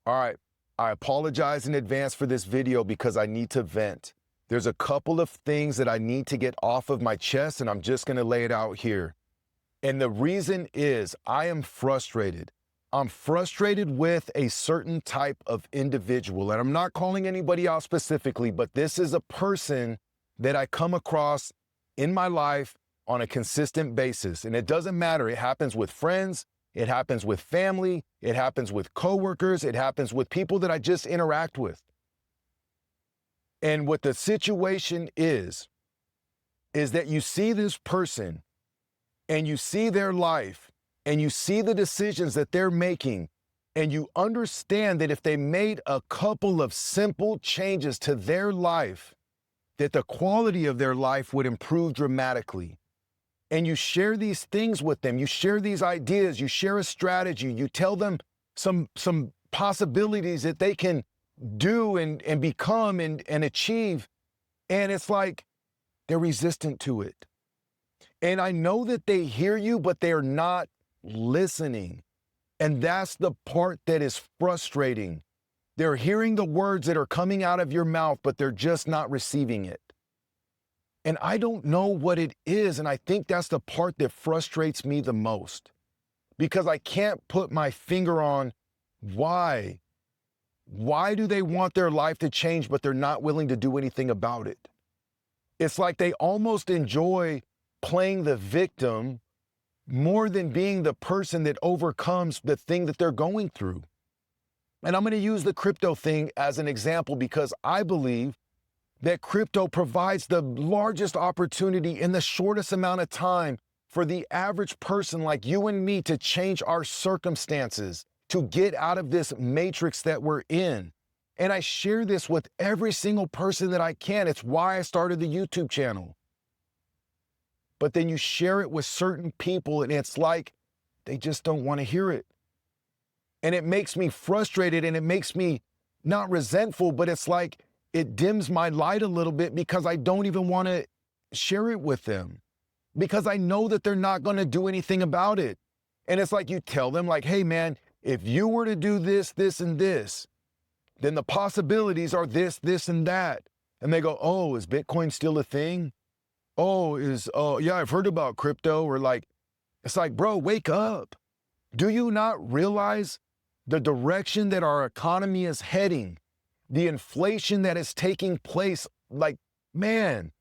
All right, I apologize in advance for this video because I need to vent. There's a couple of things that I need to get off of my chest, and I'm just gonna lay it out here. And the reason is I am frustrated. I'm frustrated with a certain type of individual, and I'm not calling anybody out specifically, but this is a person that I come across in my life on a consistent basis. And it doesn't matter. It happens with friends. It happens with family. It happens with coworkers. It happens with people that I just interact with. And what the situation is that you see this person and you see their life and you see the decisions that they're making, and you understand that if they made a couple of simple changes to their life, that the quality of their life would improve dramatically. And you share these things with them, you share these ideas, you share a strategy, you tell them some possibilities that they can do and become and achieve. And it's like they're resistant to it. And I know that they hear you, but they're not listening. And that's the part that is frustrating. They're hearing the words that are coming out of your mouth, but they're just not receiving it. And I don't know what it is. And I think that's the part that frustrates me the most, because I can't put my finger on why. Why do they want their life to change, but they're not willing to do anything about it? It's like they almost enjoy playing the victim more than being the person that overcomes the thing that they're going through. And I'm going to use the crypto thing as an example because I believe that crypto provides the largest opportunity in the shortest amount of time for the average person like you and me to change our circumstances, to get out of this matrix that we're in. And I share this with every single person that I can. It's why I started the YouTube channel. But then you share it with certain people and it's like they just don't want to hear it. And it makes me frustrated and it makes me not resentful, but it's like it dims my light a little bit because I don't even want to share it with them because I know that they're not going to do anything about it. And it's like you tell them like, hey man, if you were to do this, this, and this, then the possibilities are this, this, and that. And they go, oh, is Bitcoin still a thing? Oh, yeah, I've heard about crypto. Or like, it's like, bro, wake up. Do you not realize the direction that our economy is heading? The inflation that is taking place? Like, man,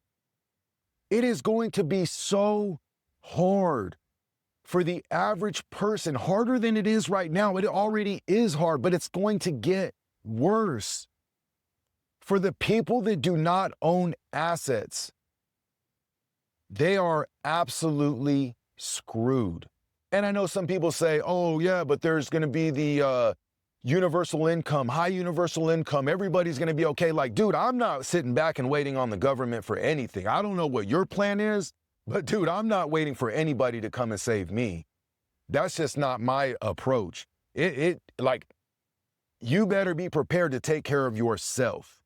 it is going to be so hard for the average person, harder than it is right now. It already is hard, but it's going to get worse. For the people that do not own assets, they are absolutely screwed. And I know some people say, oh yeah, but there's gonna be the universal income, high universal income, everybody's gonna be okay. Like, dude, I'm not sitting back and waiting on the government for anything. I don't know what your plan is, but dude, I'm not waiting for anybody to come and save me. That's just not my approach. Like, you better be prepared to take care of yourself.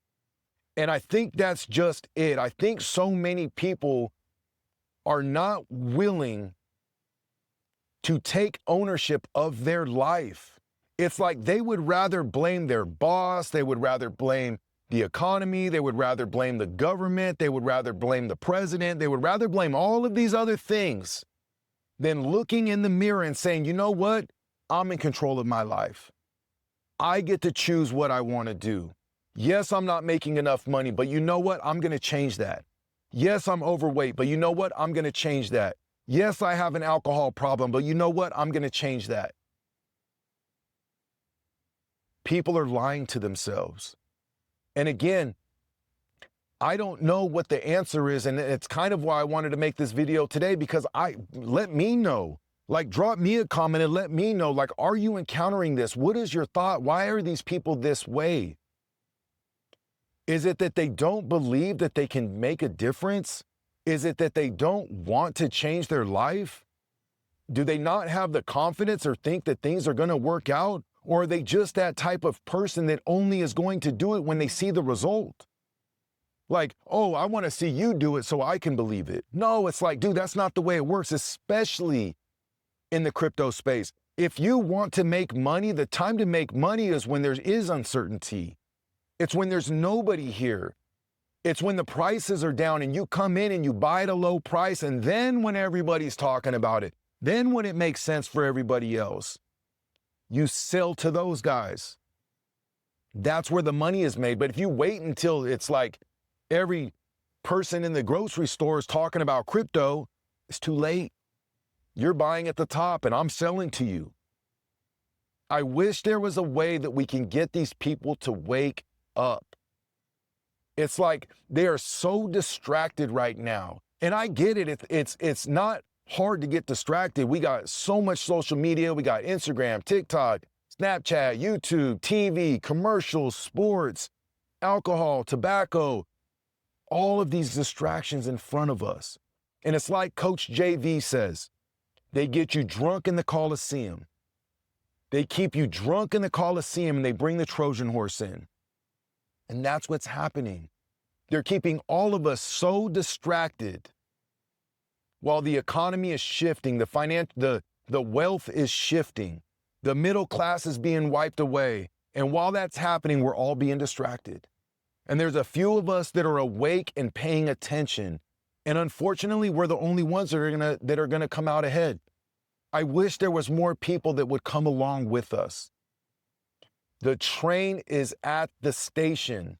And I think that's just it. I think so many people are not willing to take ownership of their life. It's like they would rather blame their boss, they would rather blame the economy, they would rather blame the government, they would rather blame the president, they would rather blame all of these other things than looking in the mirror and saying, you know what? I'm in control of my life. I get to choose what I want to do. Yes, I'm not making enough money, but you know what? I'm going to change that. Yes, I'm overweight, but you know what? I'm going to change that. Yes, I have an alcohol problem, but you know what? I'm going to change that. People are lying to themselves. And again, I don't know what the answer is, and it's kind of why I wanted to make this video today, because let me know. Like, drop me a comment and let me know, like, are you encountering this? What is your thought? Why are these people this way? Is it that they don't believe that they can make a difference? Is it that they don't want to change their life? Do they not have the confidence or think that things are going to work out? Or are they just that type of person that only is going to do it when they see the result? Like, oh, I want to see you do it so I can believe it. No, it's like, dude, that's not the way it works, especially in the crypto space. If you want to make money, the time to make money is when there is uncertainty. It's when there's nobody here. It's when the prices are down and you come in and you buy at a low price, and then when everybody's talking about it, then when it makes sense for everybody else, you sell to those guys. That's where the money is made. But if you wait until it's like every person in the grocery store is talking about crypto, it's too late. You're buying at the top and I'm selling to you. I wish there was a way that we can get these people to wake up. It's like they are so distracted right now. And I get it. It's not hard to get distracted. We got so much social media. We got Instagram, TikTok, Snapchat, YouTube, TV, commercials, sports, alcohol, tobacco, all of these distractions in front of us. And it's like COACHJV says, they get you drunk in the Coliseum. They keep you drunk in the Coliseum and they bring the Trojan horse in. And that's what's happening. They're keeping all of us so distracted while the economy is shifting, the wealth is shifting, the middle class is being wiped away. And while that's happening, we're all being distracted. And there's a few of us that are awake and paying attention. And unfortunately, we're the only ones that are gonna come out ahead. I wish there was more people that would come along with us. The train is at the station.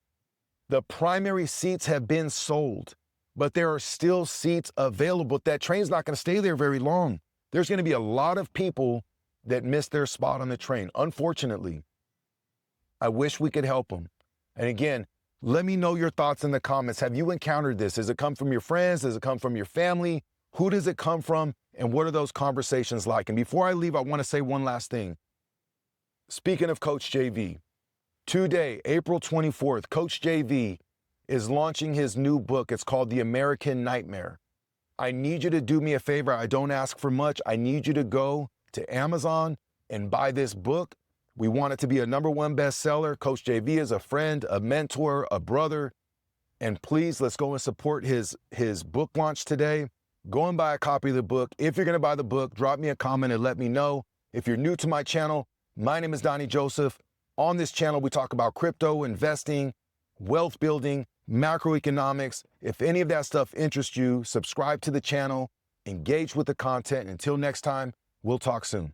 The primary seats have been sold, but there are still seats available. That train's not gonna stay there very long. There's gonna be a lot of people that miss their spot on the train, unfortunately. I wish we could help them. And again, let me know your thoughts in the comments. Have you encountered this? Does it come from your friends? Does it come from your family? Who does it come from? And what are those conversations like? And before I leave, I want to say one last thing. Speaking of COACHJV, today, April 24th, COACHJV is launching his new book. It's called The American Nightmare. I need you to do me a favor. I don't ask for much. I need you to go to Amazon and buy this book. We want it to be a #1 bestseller. COACHJV is a friend, a mentor, a brother. And please, let's go and support his book launch today. Go and buy a copy of the book. If you're gonna buy the book, drop me a comment and let me know. If you're new to my channel, my name is Donnie Joseph. On this channel, we talk about crypto, investing, wealth building, macroeconomics. If any of that stuff interests you, subscribe to the channel, engage with the content. Until next time, we'll talk soon.